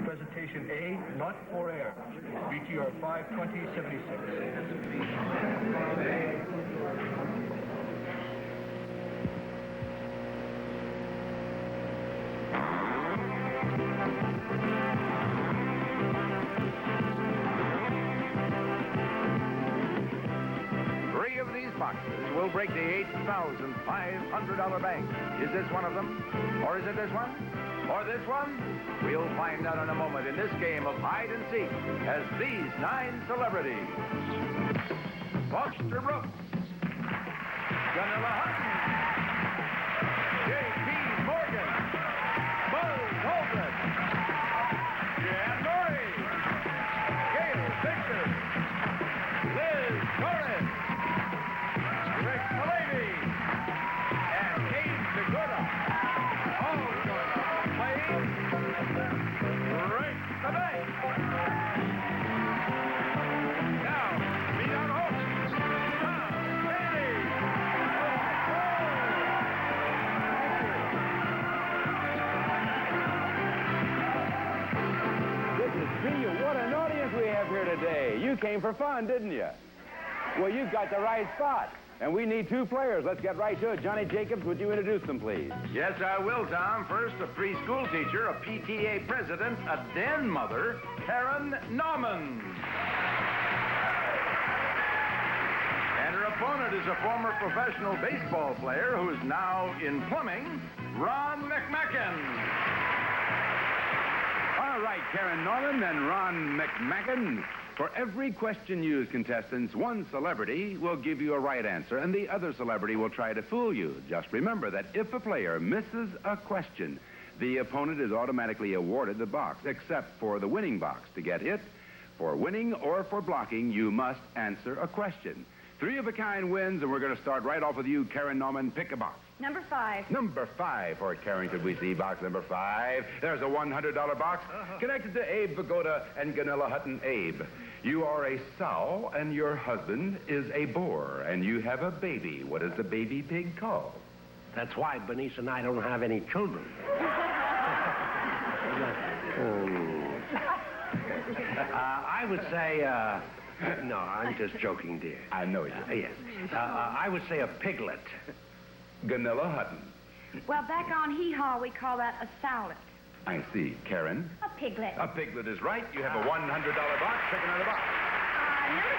presentation A, not for air. BTR 52076. Boxes will break the $8,500 bank. Is this one of them? Or is it this one? Or this one? We'll find out in a moment in this game of hide and seek as these 9 celebrities. Foster Brooks, Gunilla Hutton, J.P. Morgan, Buzz Aldrin, Jan Murray, Gail Victor, Liz Torres, Mullavey, and Vigoda, all going to play Break the Bank. Now, meet our host, Tom Kennedy. Good to see you. What an audience we have here today. You came for fun, didn't you? Well, you've got the right spot. And we need 2 players. Let's get right to it. Johnny Jacobs, would you introduce them, please? Yes, I will, Tom. First, a preschool teacher, a PTA president, a den mother, Karen Norman. And her opponent is a former professional baseball player who is now in plumbing, Ron McMacken. All right, Karen Norman and Ron McMacken. For every question used, contestants, one celebrity will give you a right answer, and the other celebrity will try to fool you. Just remember that if a player misses a question, the opponent is automatically awarded the box, except for the winning box. To get it, for winning or for blocking, you must answer a question. 3 of a kind wins, and we're going to start right off with you, Karen Norman. Pick a box. Number 5. Number 5 for Karen. Could we see box number 5? There's a $100 box connected to Abe Vigoda and Gunilla Hutton. Abe, you are a sow, and your husband is a boar, and you have a baby. What is the baby pig called? That's why Bernice and I don't have any children. I would say, no, I'm just joking, dear. I know you. Yes. I would say a piglet. Gunilla Hutton. Well, back on Hee-Haw, we call that a salad. I see. Karen? A piglet. A piglet is right. You have a $100 box. Pick another box. Number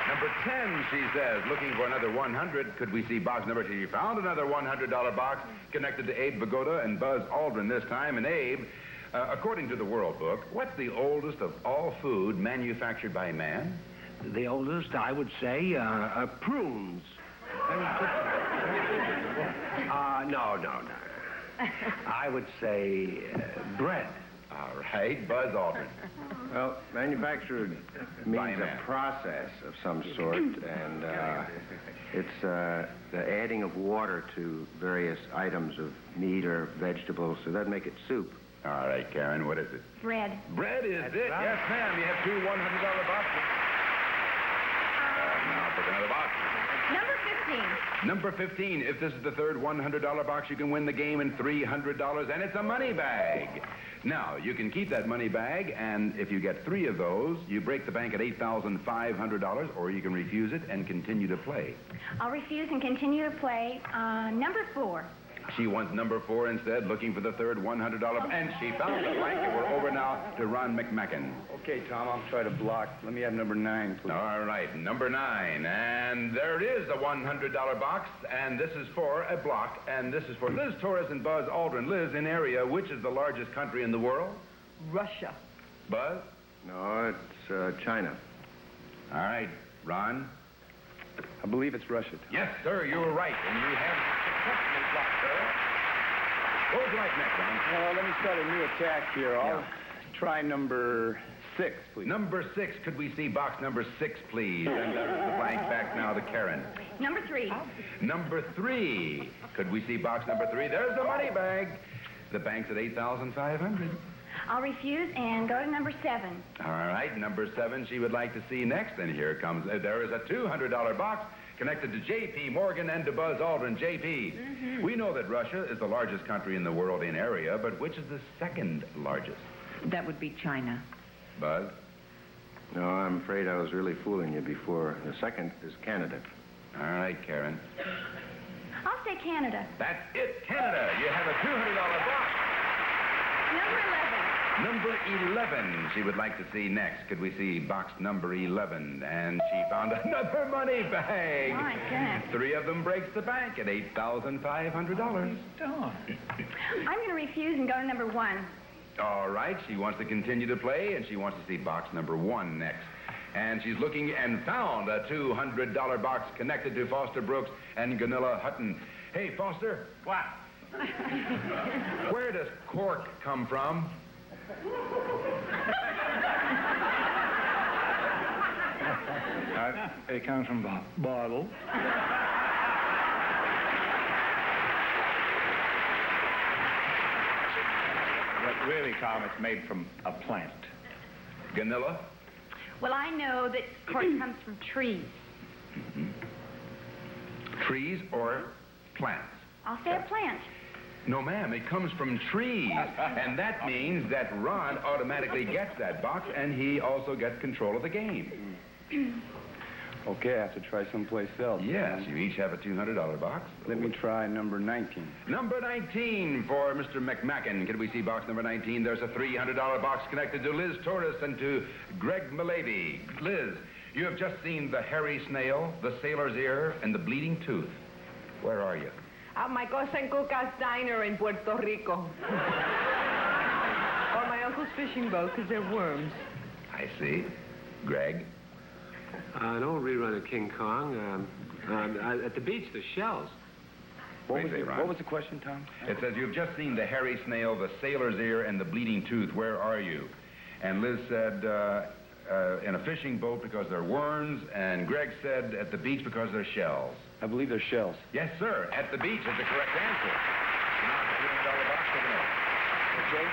10. Number 10, she says, looking for another 100. Could we see box number 2? You found another $100 box connected to Abe Vigoda and Buzz Aldrin this time. And Abe, according to the World Book, what's the oldest of all food manufactured by man? The oldest, I would say, prunes. No. I would say bread. All right, Buzz Aldrin. Well, manufactured means a process of some sort, and it's the adding of water to various items of meat or vegetables, so that'd make it soup. All right, Karen, what is it? Bread. Bread is it? Right. Yes, ma'am. You have 2 $100 boxes. Now pick another box. Number 15. Number 15. If this is the third $100 box, you can win the game in $300, and it's a money bag. Now, you can keep that money bag, and if you get 3 of those, you break the bank at $8,500, or you can refuse it and continue to play. I'll refuse and continue to play. Number 4. She wants number 4 instead, looking for the third $100, and she found the blank. And we're over now to Ron McMacken. Okay, Tom, I'll try to block. Let me have number 9, please. All right, number 9. And there it is, a $100 box, and this is for a block, and this is for Liz Torres and Buzz Aldrin. Liz, in area, which is the largest country in the world? Russia. Buzz? No, it's China. All right, Ron? I believe it's Russia, Tom. Yes, sir, you were right, and you have successfully blocked, sir. What would you like next, Ron? Well, let me start a new attack here. I'll try number 6, please. Number 6. Could we see box number 6, please? And there's the blank back now to Karen. Number 3. Number 3. Could we see box number 3? There's the money bag. The bank's at $8,500. I'll refuse and go to number 7. All right, number 7 she would like to see next. And here it comes. There is a $200 box connected to J.P. Morgan and to Buzz Aldrin. J.P., we know that Russia is the largest country in the world in area, but which is the second largest? That would be China. Buzz? No, I'm afraid I was really fooling you before. The second is Canada. All right, Karen. I'll say Canada. That's it, Canada. You have a $200 box. Number 11. Number 11, she would like to see next. Could we see box number 11? And she found another money bag. My goodness. 3 of them breaks the bank at $8,500. I'm going to refuse and go to number 1. All right, she wants to continue to play, and she wants to see box number 1 next. And she's looking and found a $200 box connected to Foster Brooks and Gunilla Hutton. Hey, Foster. What? Where does cork come from? It comes from bottle. But really, Tom, it's made from a plant. Gunilla? Well, I know that cork comes from trees. Trees or plants? I'll say a plant. No, ma'am, it comes from trees. And that means that Ron automatically gets that box, and he also gets control of the game. Okay, I have to try someplace else. Yes, you each have a $200 box. Let me try number 19. Number 19 for Mr. McMacken. Can we see box number 19? There's a $300 box connected to Liz Torres and to Greg Mullavey. Liz, you have just seen the hairy snail, the sailor's ear, and the bleeding tooth. Where are you? At my cousin Cuca's diner in Puerto Rico. Or my uncle's fishing boat, because they're worms. I see. Greg? An old rerun of King Kong. At the beach, the shells. What was the question, Tom? It says you've just seen the hairy snail, the sailor's ear, and the bleeding tooth. Where are you? And Liz said in a fishing boat because they're worms, and Greg said at the beach because they're shells. I believe they're shells. Yes, sir. At the beach is the correct answer. Now the $300 box taken out. Okay.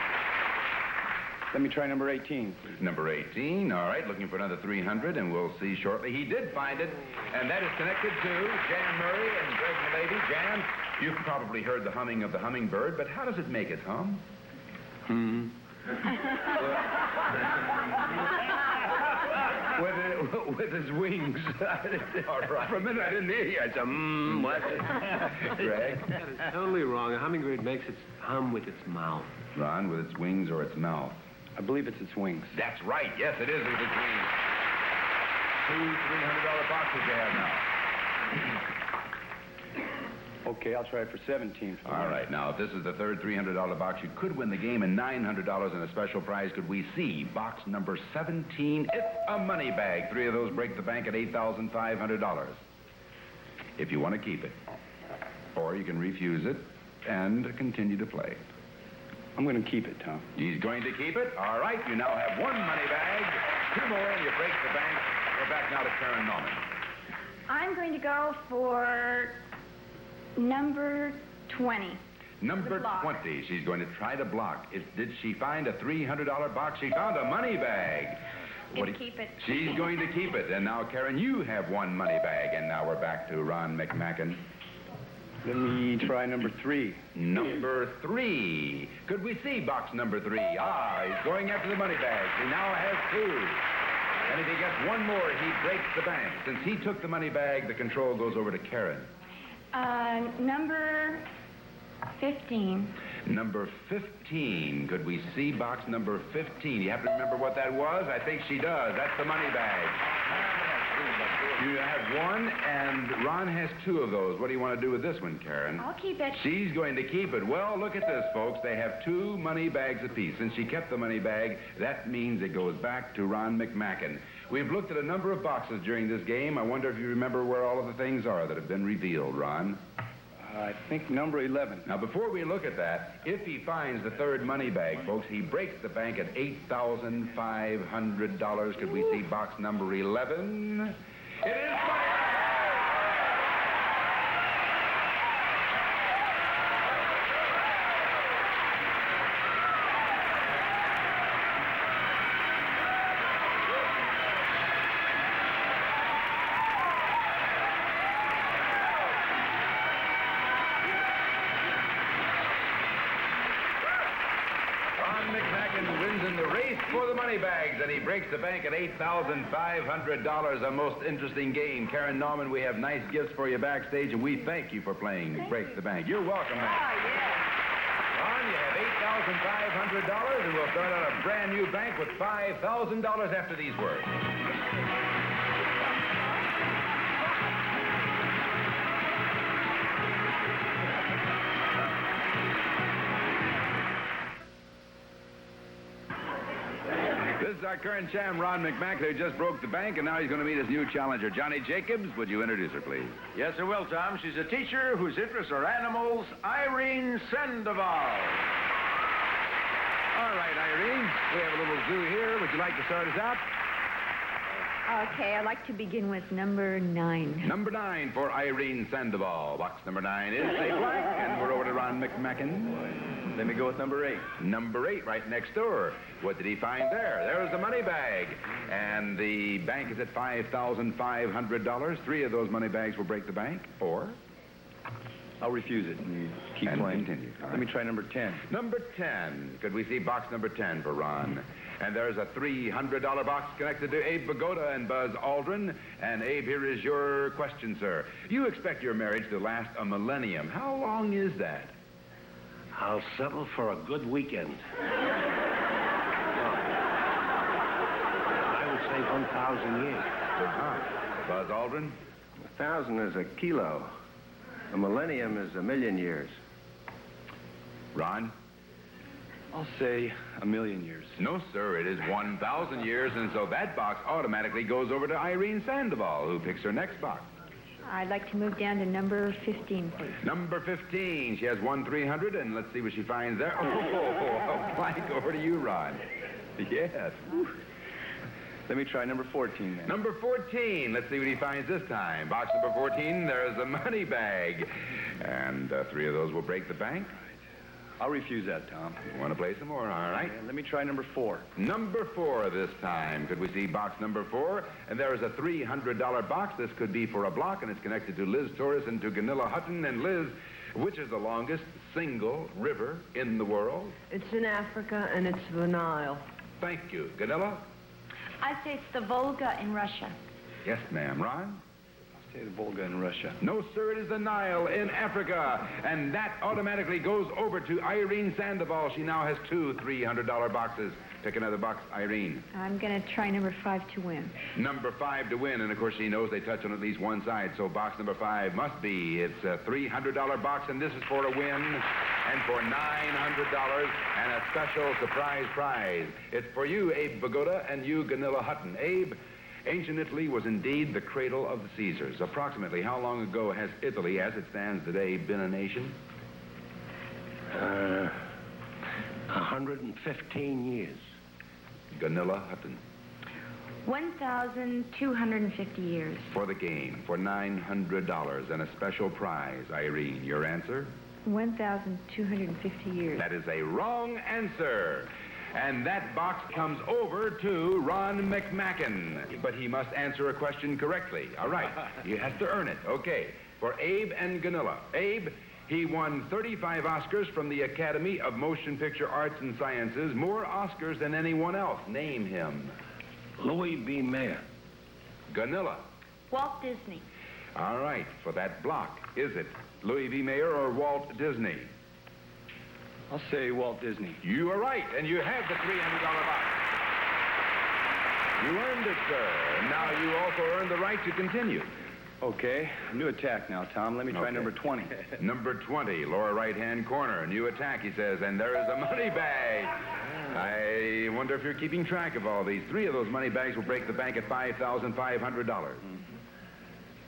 Let me try number 18, please. Number 18. All right, looking for another 300, and we'll see shortly. He did find it, and that is connected to Jan Murray and Greg Mullavey. Jan, you've probably heard the humming of the hummingbird, but how does it make it hum? With his wings. All right. For a minute, I didn't hear you. I said, what? Greg? That is totally wrong. A hummingbird makes its hum with its mouth. Ron, with its wings or its mouth? I believe it's its wings. That's right. Yes, it is with its wings. 2 $300 boxes you have now. Okay, I'll try for 17. All right. Now, if this is the third $300 box, you could win the game and $900 in a special prize. Could we see box number 17? It's a money bag. 3 of those break the bank at $8,500. If you want to keep it. Or you can refuse it and continue to play. I'm going to keep it, Tom. He's going to keep it. All right. You now have 1 money bag. 2 more, and you break the bank. We're back now to Karen Norman. I'm going to go for number 20. Number 20. She's going to try to block. Did she find a $300 box? She found a money bag. Keep it. She's going to keep it. And now, Karen, you have 1 money bag. And now we're back to Ron McMacken. Let me try number 3. Number 3. Could we see box number 3? He's going after the money bag. He now has 2. And if he gets 1 more, he breaks the bank. Since he took the money bag, the control goes over to Karen. Number 15. Number 15. Could we see box number 15? You have to remember what that was? I think she does. That's the money bag. You have 1, and Ron has 2 of those. What do you want to do with this one, Karen? I'll keep it. She's going to keep it. Well, look at this, folks. They have 2 money bags apiece. Since she kept the money bag, that means it goes back to Ron McMacken. We've looked at a number of boxes during this game. I wonder if you remember where all of the things are that have been revealed, Ron. I think number 11. Now, before we look at that, if he finds the 3rd money bag, folks, he breaks the bank at $8,500. Could we see box number 11? It is money! the race for the money bags, and he breaks the bank at $8,500. A most interesting game. Karen Norman, we have nice gifts for you backstage, and we thank you for playing Break the Bank. You're welcome, man. Ron, you have $8,500, and we'll start out a brand new bank with $5,000 after these words. This is our current champ, Ron McMacken, who just broke the bank, and now he's going to meet his new challenger, Johnny Jacobs. Would you introduce her, please? Yes, I will, Tom. She's a teacher whose interests are animals, Irene Sandoval. All right, Irene, we have a little zoo here. Would you like to start us out? Okay, I'd like to begin with number 9. Number 9 for Irene Sandoval. Box number 9 is a blank, and we're over to Ron McMacken. Let me go with number 8. Number 8, right next door. What did he find there? There's the money bag. And the bank is at $5,500. 3 of those money bags will break the bank. 4. I'll refuse it. Keep And playing. continue. All Let me right. try number 10. Number 10. Could we see box number 10 for Ron? And there's a $300 box connected to Abe Vigoda and Buzz Aldrin. And Abe, here is your question, sir. You expect your marriage to last a millennium. How long is that? I'll settle for a good weekend. I would say 1,000 years. Buzz Aldrin? 1,000 is a kilo. A millennium is 1,000,000 years. Ron? I'll say 1,000,000 years. No, sir. It is 1,000 years, and so that box automatically goes over to Irene Sandoval, who picks her next box. I'd like to move down to number 15, please. Number 15. She has won 300, and let's see what she finds there. Oh, a blank over to you, Ron. Yes. Let me try number 14, then. Number 14. Let's see what he finds this time. Box number 14, there's a money bag. And 3 of those will break the bank. I'll refuse that, Tom. You want to play some more? All right. Let me try number 4. Number 4 this time. Could we see box number 4? And there is a $300 box. This could be for a block, and it's connected to Liz Torres and to Gunilla Hutton. And Liz, which is the longest single river in the world? It's in Africa, and it's the Nile. Thank you. Gunilla? I'd say it's the Volga in Russia. Yes, ma'am. Ron? I'll say the Volga in Russia. No, sir, it is the Nile in Africa. And that automatically goes over to Irene Sandoval. She now has 2 $300 boxes. Pick another box, Irene. I'm going to try number 5 to win. Number 5 to win, and of course she knows they touch on at least one side, so box number 5 must be. It's a $300 box, and this is for a win, and for $900, and a special surprise prize. It's for you, Abe Vigoda, and you, Gunilla Hutton. Abe, ancient Italy was indeed the cradle of the Caesars. Approximately how long ago has Italy, as it stands today, been a nation? 115 years. Gunilla Hutton. 1,250 years. For the game, for $900 and a special prize. Irene, your answer? 1,250 years. That is a wrong answer. And that box comes over to Ron McMacken. But he must answer a question correctly. All right. He has to earn it. Okay. For Abe and Gunilla. Abe, he won 35 Oscars from the Academy of Motion Picture Arts and Sciences. More Oscars than anyone else. Name him. Louis B. Mayer. Gunilla. Walt Disney. All right. For that block, is it Louis B. Mayer or Walt Disney? I'll say Walt Disney. You are right, and you have the $300 box. You earned it, sir. And now you also earned the right to continue. Okay, new attack now, Tom. Let me try Okay. number 20. Number 20, lower right-hand corner. New attack, he says, and there is a money bag. I wonder if you're keeping track of all these. 3 of those money bags will break the bank at $5,500.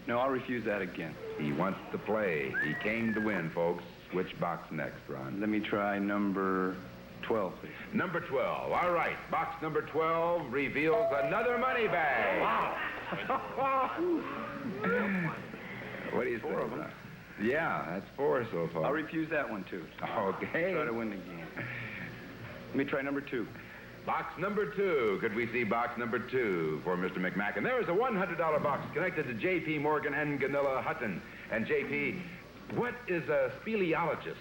No, I'll refuse that again. He wants to play. He came to win, folks. Which box next, Ron? Let me try number 12, please. Number 12. All right. Box number 12 reveals another money bag. Wow. What do you say? 4 of them. Yeah, that's 4 so far. I'll refuse that one, too. Okay. Try to win the game. Let me try number 2. Box number 2. Could we see box number 2 for Mr. McMacken? There is a $100 box connected to J.P. Morgan and Gunilla Hutton. And J.P., what is a speleologist?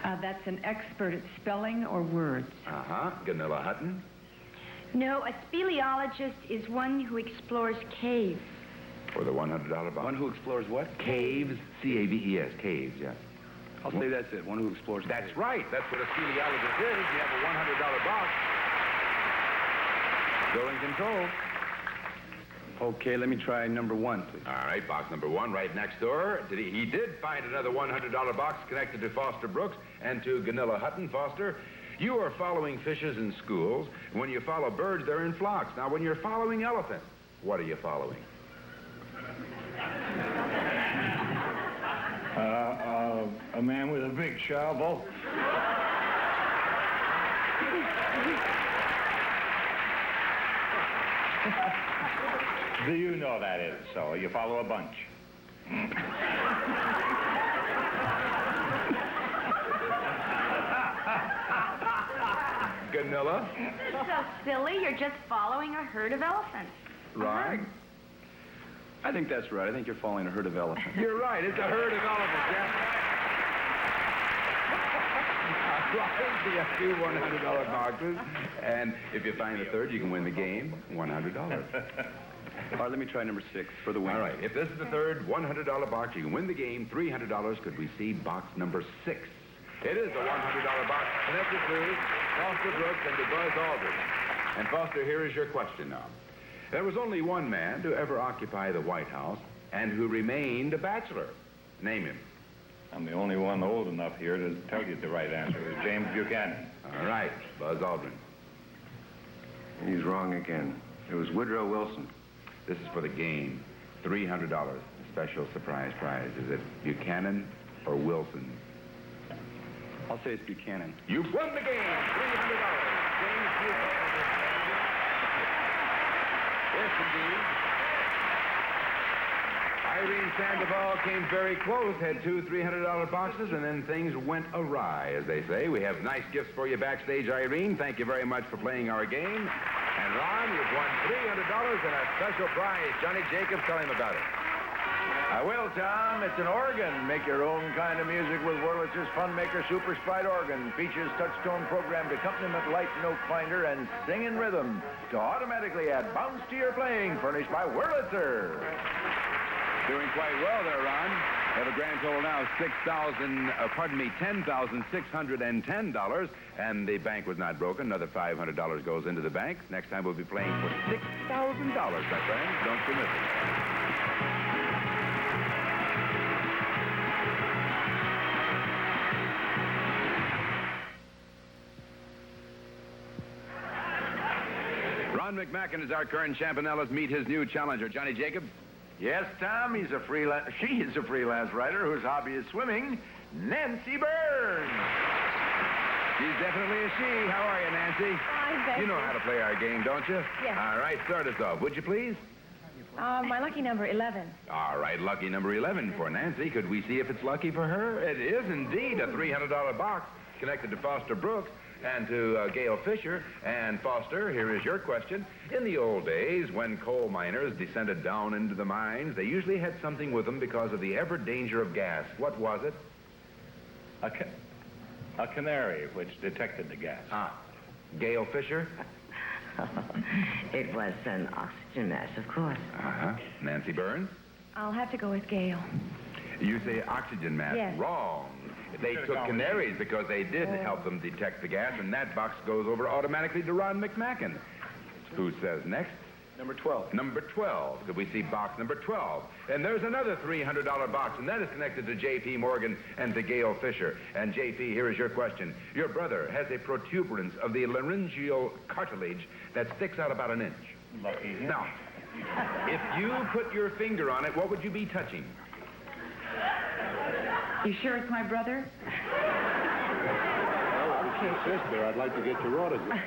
That's an expert at spelling or words. Uh-huh. Gunilla Hutton. No, a speleologist is one who explores caves. For the $100 box. One who explores what? Caves. C-A-V-E-S. Caves, yes. I'll say that's it. One who explores. That's right. That's what a speleologist is. You have a $100 box. Still in control. Okay, let me try number 1, please. All right, box number 1 right next door. He did find another $100 box connected to Foster Brooks and to Gunilla Hutton. Foster, you are following fishes in schools. When you follow birds, they're in flocks. Now, when you're following elephants, what are you following? A man with a big shovel. Do you know that is so? You follow a bunch. Gunilla? So silly, you're just following a herd of elephants. Ron? I think that's right. I think you're following a herd of elephants. You're right. It's a herd of elephants, yeah. You have 2 $100 boxes, and if you find the third, you can win the game, $100. All right, let me try number 6 for the win. All right, if this is the third $100 box, you can win the game, $300. Could we see box number 6? It is a $100 box connected to Foster Brooks and to Buzz Aldrin. And Foster, here is your question now. There was only one man to ever occupy the White House and who remained a bachelor. Name him. I'm the only one old enough here to tell you the right answer. It was James Buchanan. All right, Buzz Aldrin. He's wrong again. It was Woodrow Wilson. This is for the game. $300. Special surprise prize. Is it Buchanan or Wilson? I'll say it's Buchanan. You've won the game. $300. James Buchanan. Yes, indeed. Irene Sandoval came very close, had 2 $300 boxes, and then things went awry, as they say. We have nice gifts for you backstage, Irene. Thank you very much for playing our game. And Ron, you've won $300 and a special prize. Johnny Jacobs, tell him about it. I will, Tom. It's an organ. Make your own kind of music with Wurlitzer's Funmaker Super Sprite organ. Features touch-tone programmed accompaniment, light note finder, and sing in rhythm to automatically add bounce to your playing. Furnished by Wurlitzer. Doing quite well there, Ron. We have a grand total now of $10,610, and the bank was not broken. Another $500 goes into the bank. Next time we'll be playing for $6,000, my friends. Don't you miss it. Ron McMacken is our current champion. Now let's meet his new challenger, Johnny Jacobs. Yes, Tom, she is a freelance writer whose hobby is swimming, Nancy Burns. She's definitely a she. How are you, Nancy? Fine, You know how to play our game, don't you? Yes. All right, start us off, would you please? My lucky number, 11. All right, lucky number 11 for Nancy. Could we see if it's lucky for her? It is indeed a $300 box connected to Foster Brooks and to Gail Fisher. And Foster, here is your question. In the old days, when coal miners descended down into the mines, they usually had something with them because of the ever danger of gas. What was it? A canary which detected the gas. Gail Fisher? It was an oxygen mask, of course. Uh-huh. Nancy Burns? I'll have to go with Gail. You say oxygen mask. Yes. Wrong. They took canaries because they did help them detect the gas, and that box goes over automatically to Ron McMacken. Who says next? Number 12. Number 12. Could we see box number 12? And there's another $300 box, and that is connected to J.P. Morgan and to Gail Fisher. And J.P., here is your question. Your brother has a protuberance of the laryngeal cartilage that sticks out about an inch. Lucky him. Now, if you put your finger on it, what would you be touching? You sure it's my brother? Okay. Sister, I'd like to get your autograph.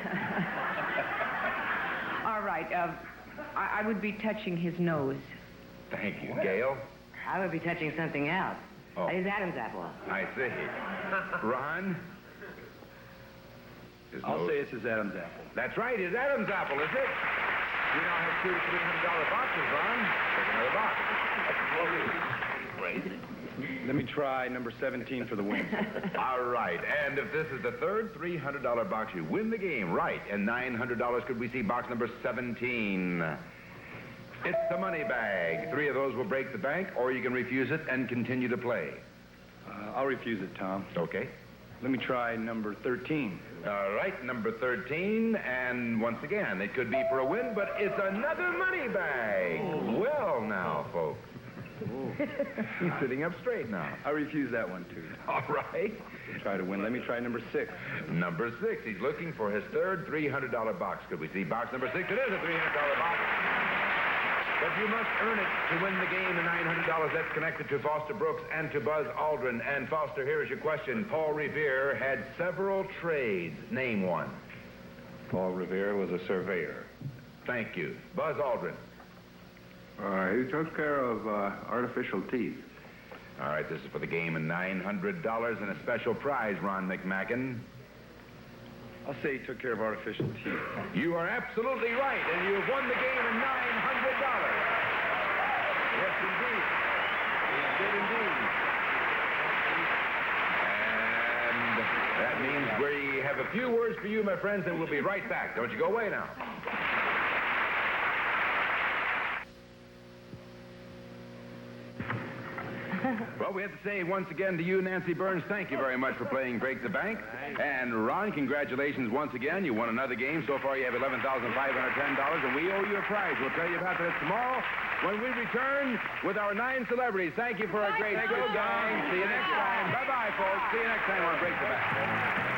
All right. I would be touching his nose. Thank you, Gail. I would be touching something else. Oh. His Adam's apple. I see. Ron? I'll say it's his Adam's apple. That's right, his Adam's apple, is it? We now have 2 $300 boxes, Ron. Take another box. Great. Let me try number 17 for the win. All right. And if this is the third $300 box, you win the game. Right. And $900, could we see box number 17? It's the money bag. 3 of those will break the bank, or you can refuse it and continue to play. I'll refuse it, Tom. Okay. Let me try number 13. All right, number 13. And once again, it could be for a win, but it's another money bag. Oh. Well, now, folks. He's sitting up straight now. I refuse that one, too. All right. Try to win. Let me try number 6. Number 6. He's looking for his third $300 box. Could we see box number 6? It is a $300 box. But you must earn it to win the game, the $900 that's connected to Foster Brooks and to Buzz Aldrin. And Foster, here is your question. Paul Revere had several trades. Name one. Paul Revere was a surveyor. Thank you. Buzz Aldrin. He took care of artificial teeth. All right, this is for the game and $900 and a special prize, Ron McMacken. I'll say he took care of artificial teeth. You are absolutely right, and you have won the game and $900. Yes, indeed. He did indeed. And that means we have a few words for you, my friends, and we'll be right back. Don't you go away now. Well, we have to say once again to you, Nancy Burns, thank you very much for playing Break the Bank. And Ron, congratulations once again. You won another game. So far, you have $11,510, and we owe you a prize. We'll tell you about that tomorrow when we return with our 9 celebrities. Thank you for a great show, guys. See you next time. Bye-bye, folks. See you next time on Break the Bank.